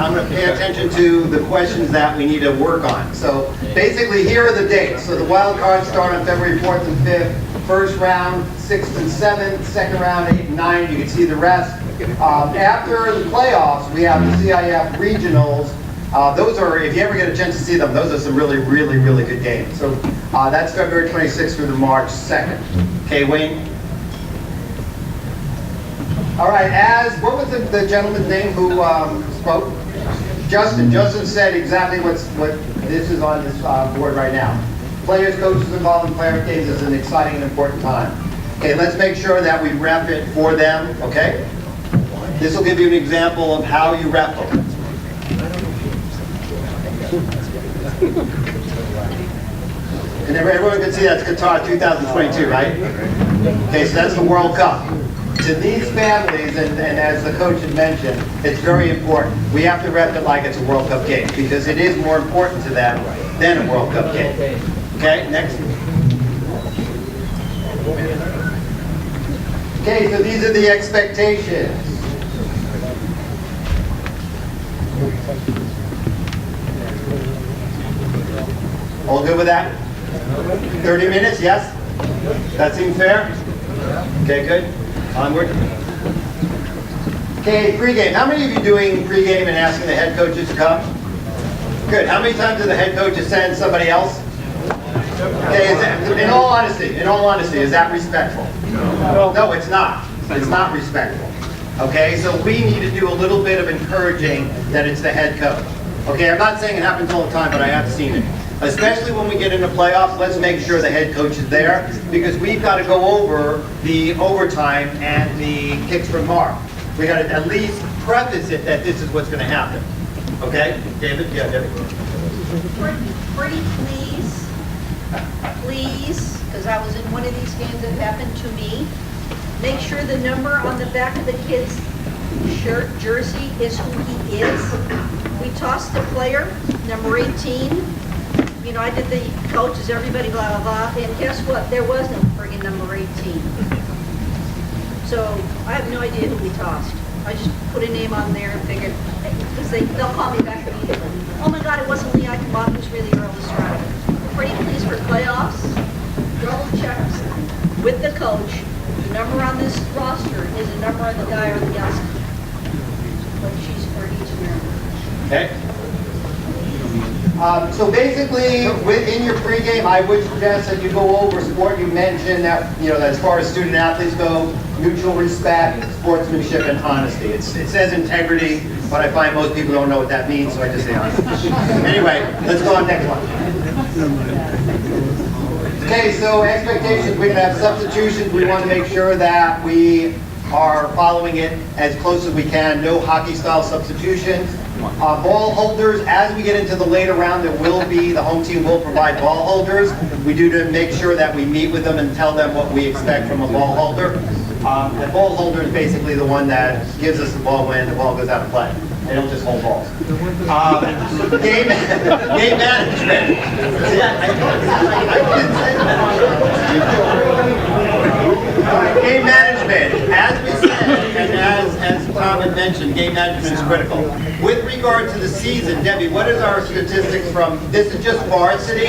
I'm going to pay attention to the questions that we need to work on. So basically, here are the dates. So the wild cards start on February 4th and 5th. First round, 6th and 7th. Second round, 8 and 9. You can see the rest. After the playoffs, we have the CIF regionals. Those are, if you ever get a chance to see them, those are some really good games. So that's February 26th through to March 2nd. Okay, Wayne? All right, what was the gentleman's name who spoke? Justin. Justin said exactly what this is on this board right now. Players, coaches involved in player games is an exciting and important time. Okay, let's make sure that we rep it for them, okay? This will give you an example of how you rep them. And everyone can see that's Qatar 2022, right? Okay, so that's the World Cup. To these families, and as the coach had mentioned, it's very important. We have to rep it like it's a World Cup game because it is more important to them than a World Cup game. Okay, next. Okay, so these are the expectations. All good with that? 30 minutes, yes? That seems fair? Okay, good. Onward. Okay, pregame. How many of you doing pregame and asking the head coaches to come? Good. How many times do the head coaches send somebody else? Okay, in all honesty, is that respectful? No, it's not. It's not respectful. Okay, so we need to do a little bit of encouraging that it's the head coach. Okay, I'm not saying it happens all the time, but I have seen it. Especially when we get into playoffs, let's make sure the head coach is there because we've got to go over the overtime and the kicks from mark. We got to at least preface it that this is what's going to happen. Okay, David? Yeah, David. Pretty please, because I was in one of these games that happened to me. Make sure the number on the back of the kid's shirt, jersey, is who he is. We tossed the player, number 18. You know, I did the coaches, everybody, blah, blah, blah, and guess what? There was no friggin' number 18. So, I have no idea who we tossed. I just put a name on there and figured, because they'll call me back immediately. Oh my God, it wasn't Lee Eichenbaum, who's really early starter. Pretty pleased for playoffs, double checks with the coach. The number on this roster is the number of the guy on the outside. But she's for each member. Okay. So basically, in your pregame, I would suggest that you go over sport. You mentioned that, you know, that as far as student athletes go, mutual respect, sportsmanship, and honesty. It says integrity, but I find most people don't know what that means, so I just say honesty. Anyway, let's go on next one. Okay, so expectations, we're going to have substitutions. We want to make sure that we are following it as close as we can. No hockey-style substitutions. Ball holders, as we get into the later round, the home team will provide ball holders. We do to make sure that we meet with them and tell them what we expect from a ball holder. The ball holder is basically the one that gives us the ball when the ball goes out of play. They don't just hold balls. Game management. Game management. As we said, and as Tom had mentioned, game management is critical. With regard to the season, Debbie, what is our statistics from, this is just varsity,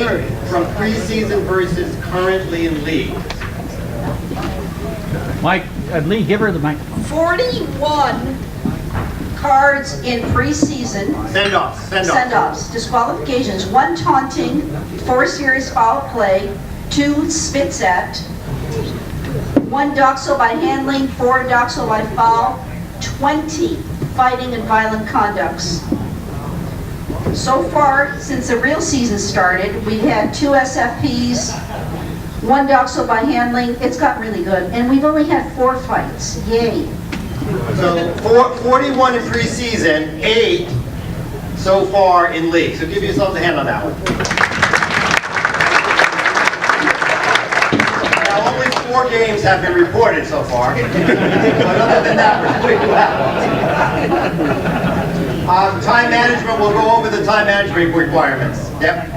from preseason versus currently in league? Mike, Lee, give her the microphone. 41 cards in preseason. Send-offs. Disqualifications. 1 taunting, 4 serious foul play, 2 spits at, 1 doxel by handling, 4 doxel by foul, 20 fighting and violent conducts. So far, since the real season started, we've had 2 SFPs, 1 doxel by handling. It's got really good. And we've only had 4 fights. Yay. So 41 in preseason, 8 so far in league. So give yourselves a hand on that one. Now only 4 games have been reported so far. But other than that, we're doing well. Time management, we'll go over the time management requirements. Yep.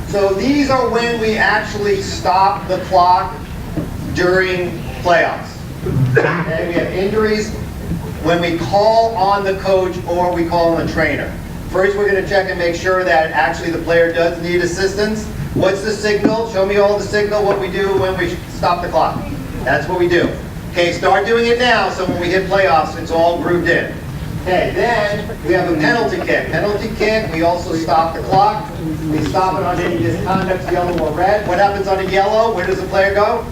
So these are when we actually stop the clock during playoffs. Okay, we have injuries, when we call on the coach or we call on the trainer. First, we're going to check and make sure that actually the player does need assistance. What's the signal? Show me all the signal, what we do when we stop the clock. That's what we do. Okay, start doing it now, so when we hit playoffs, it's all grooved in. Okay, then we have a penalty kick. Penalty kick, we also stop the clock. We stop it on any misconduct, yellow or red. What happens on a yellow? Where does the player go?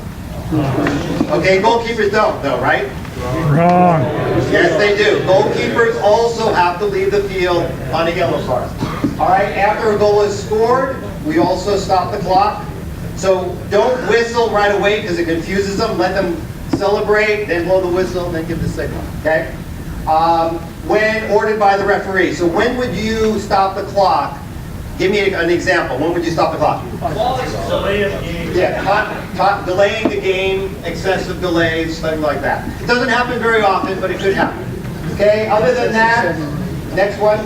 Okay, goalkeepers don't, though, right? Wrong. Yes, they do. Goalkeepers also have to leave the field on a yellow card. All right, after a goal is scored, we also stop the clock. So don't whistle right away because it confuses them. Let them celebrate, then blow the whistle, then give the signal, okay? When ordered by the referee. So when would you stop the clock? Give me an example. When would you stop the clock? Yeah, delaying the game, excessive delays, something like that. It doesn't happen very often, but it could happen. Okay, other than that, next one.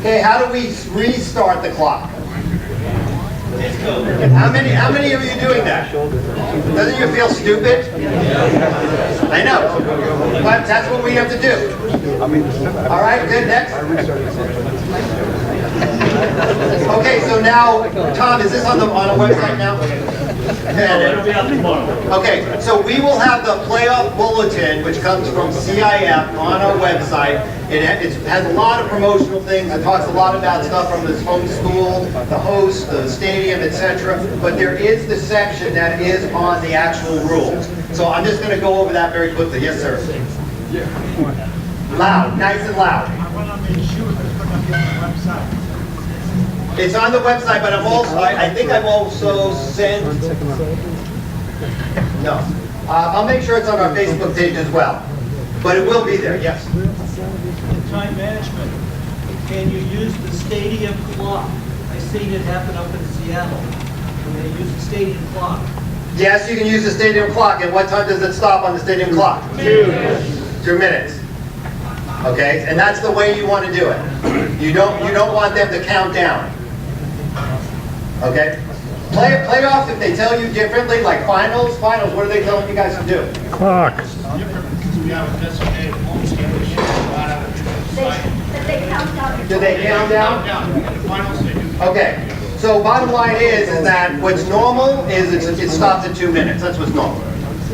Okay, how do we restart the clock? How many of you doing that? Doesn't you feel stupid? I know, but that's what we have to do. All right, good, next. Okay, so now, Tom, is this on a website now? Okay, so we will have the playoff bulletin, which comes from CIF, on our website. It has a lot of promotional things. It talks a lot about stuff from the home school, the host, the stadium, etc. But there is the section that is on the actual rules. So I'm just going to go over that very quickly. Yes, sir. Loud, nice and loud. It's on the website, but I think I've also sent. No, I'll make sure it's on our Facebook page as well. But it will be there. Yes. Time management. Can you use the stadium clock? I seen it happen up in Seattle. When they use the stadium clock. Yes, you can use the stadium clock. And what time does it stop on the stadium clock? 2 minutes. Okay, and that's the way you want to do it. You don't want them to count down. Okay? Playoffs, if they tell you differently, like finals, what are they telling you guys to do? Clock. Do they count down? Okay. So bottom line is that what's normal is it stops at 2 minutes. That's what's normal.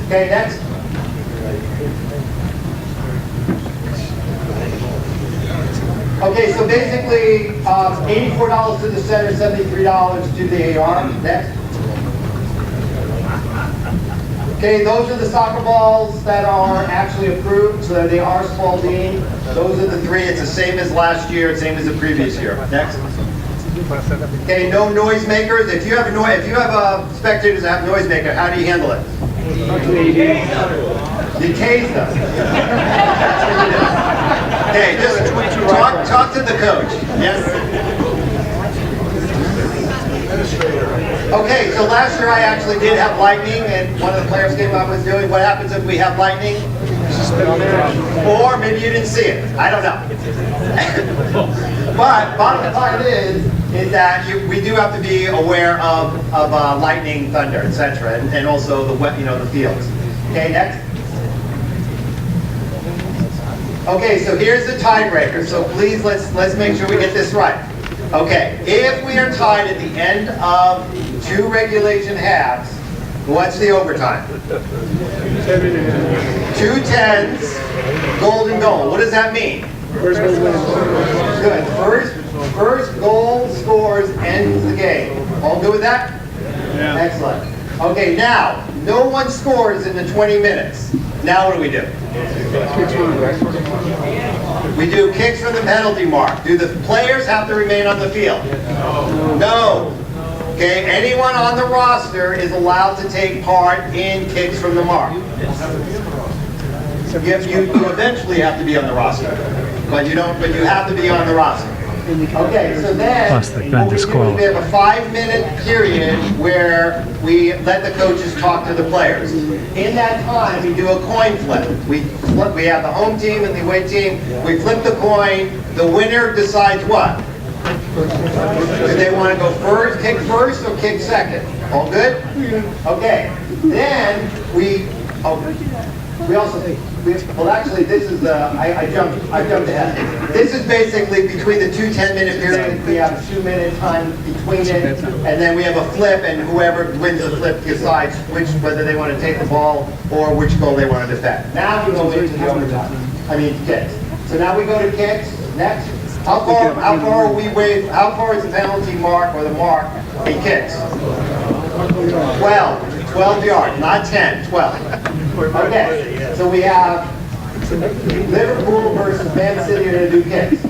Okay, next. Okay, so basically, $84 to the center, $73 to the AR. Next. Okay, those are the soccer balls that are actually approved, so they are Spalding. Those are the 3. It's the same as last year, same as the previous year. Next. Okay, no noisemakers. If you have spectators that have noisemaker, how do you handle it? You tase them. That's what you do. Okay, just talk to the coach. Yes. Okay, so last year I actually did have lightning, and one of the players came up with doing. What happens if we have lightning? Or maybe you didn't see it. I don't know. But bottom line is that we do have to be aware of lightning, thunder, etc., and also the the fields. Okay, next. Okay, so here's the tiebreaker. So please let's make sure we get this right. Okay, if we are tied at the end of 2 regulation halves, what's the overtime? 2 10s, golden goal. What does that mean? Good. First goal scores ends the game. All good with that? Yeah. Excellent. Okay, now no one scores in the 20 minutes. Now what do? We do kicks from the penalty mark. Do the players have to remain on the field? No. Okay, anyone on the roster is allowed to take part in kicks from the mark. You eventually have to be on the roster, but you have to be on the roster. Okay, so then what we do is we have a 5-minute period where we let the coaches talk to the players. In that time, we do a coin flip. We have the home team and the away team. We flip the coin. The winner decides what? Do they want to go kick first or kick second? All good? Okay. Then we well, actually, this is, I jumped ahead. This is basically between the two 10-minute periods, we have a 2-minute time between it, and then we have a flip, and whoever wins the flip decides whether they want to take the ball or which goal they want to defend. Now we go into the overtime, kicks. So now we go to kicks, next. How far is the penalty mark or the mark in kicks? 12 yards, not 10, 12. Okay, so we have Liverpool versus Man City are going to do kicks.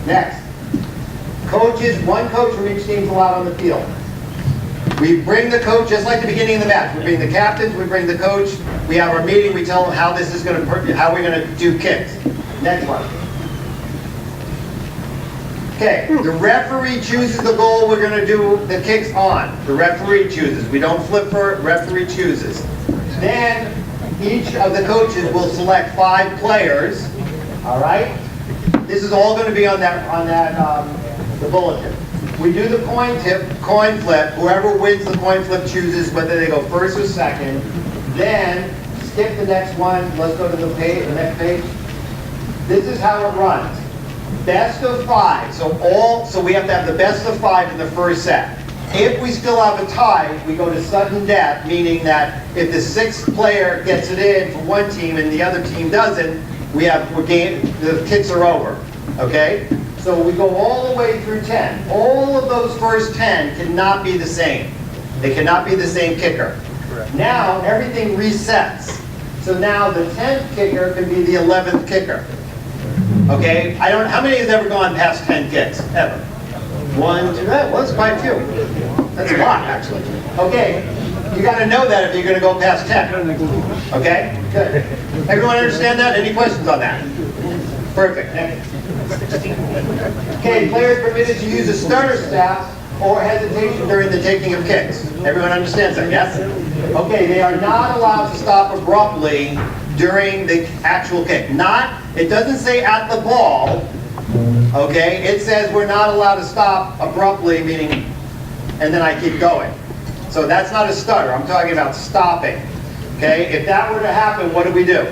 Next. Coaches, one coach from each team is allowed on the field. We bring the coach, just like the beginning of the match. We bring the captains, we bring the coach, we have our meeting, we tell them how this is going to, how we're going to do kicks. Next one. Okay, the referee chooses the goal we're going to do the kicks on. The referee chooses. We don't flip for it, referee chooses. Then each of the coaches will select 5 players. All right? This is all going to be on the bulletin. We do the coin flip. Whoever wins the coin flip chooses whether they go first or second. Then skip the next one. Let's go to the next page. This is how it runs. Best of 5. So we have to have the best of 5 in the first set. If we still have a tie, we go to sudden death, meaning that if the 6th player gets it in for one team and the other team doesn't, the kicks are over. Okay? So we go all the way through 10. All of those first 10 cannot be the same. They cannot be the same kicker. Correct. Now everything resets. So now the 10th kicker can be the 11th kicker. Okay? How many has ever gone past 10 kicks? Ever? 1, 2, well, that's quite a few. That's a lot, actually. Okay, you got to know that if you're going to go past 10. Okay? Good. Everyone understand that? Any questions on that? Perfect. Okay, players permitted to use a stutter step or hesitation during the taking of kicks. Everyone understands that, yes? Okay, they are not allowed to stop abruptly during the actual kick. It doesn't say at the ball, okay? It says we're not allowed to stop abruptly, meaning, and then I keep going. So that's not a stutter, I'm talking about stopping, okay? If that were to happen, what do we do?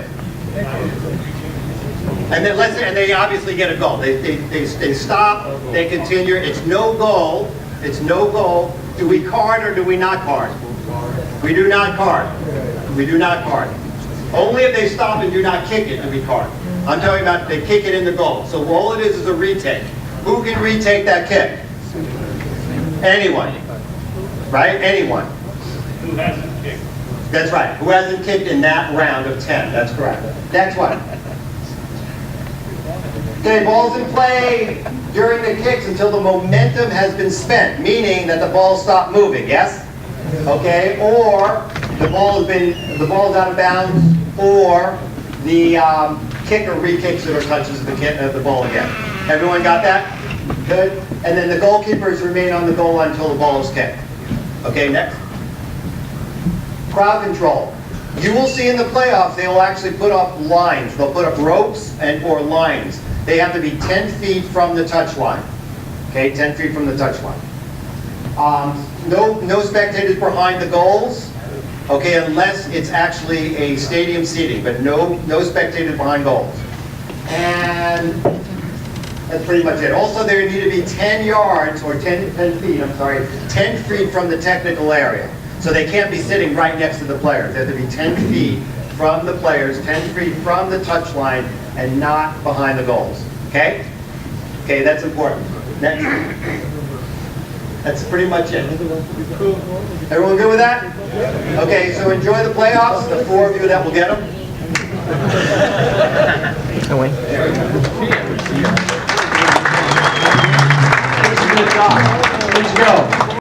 And then and they obviously get a goal. They stop, they continue, it's no goal, Do we card or do we not card? We do not card. We do not card. Only if they stop and do not kick it do we card. I'm talking about they kick it in the goal. So all it is a retake. Who can retake that kick? Anyone. Right? Anyone. Who hasn't kicked? That's right. Who hasn't kicked in that round of 10. That's correct. Next one. Okay, ball's in play during the kicks until the momentum has been spent, meaning that the ball stopped moving, yes? Okay, or the ball's out of bounds, or the kicker re-kicks it or touches the ball again. Everyone got that? Good. And then the goalkeepers remain on the goal line until the ball is kicked. Okay, next. Crowd control. You will see in the playoffs they will actually put up lines. They'll put up ropes or lines. They have to be 10 feet from the touch line. Okay, 10 feet from the touch line. No spectators behind the goals. Okay, unless it's actually a stadium seating, but no spectators behind goals. And that's pretty much it. Also, there need to be 10 yards, or 10 feet, 10 feet from the technical area. So they can't be sitting right next to the players. They have to be 10 feet from the players, 10 feet from the touch line, and not behind the goals. Okay? Okay, that's important. Next. That's pretty much it. Everyone good with that? Okay, so enjoy the playoffs, the 4 of you that will get them.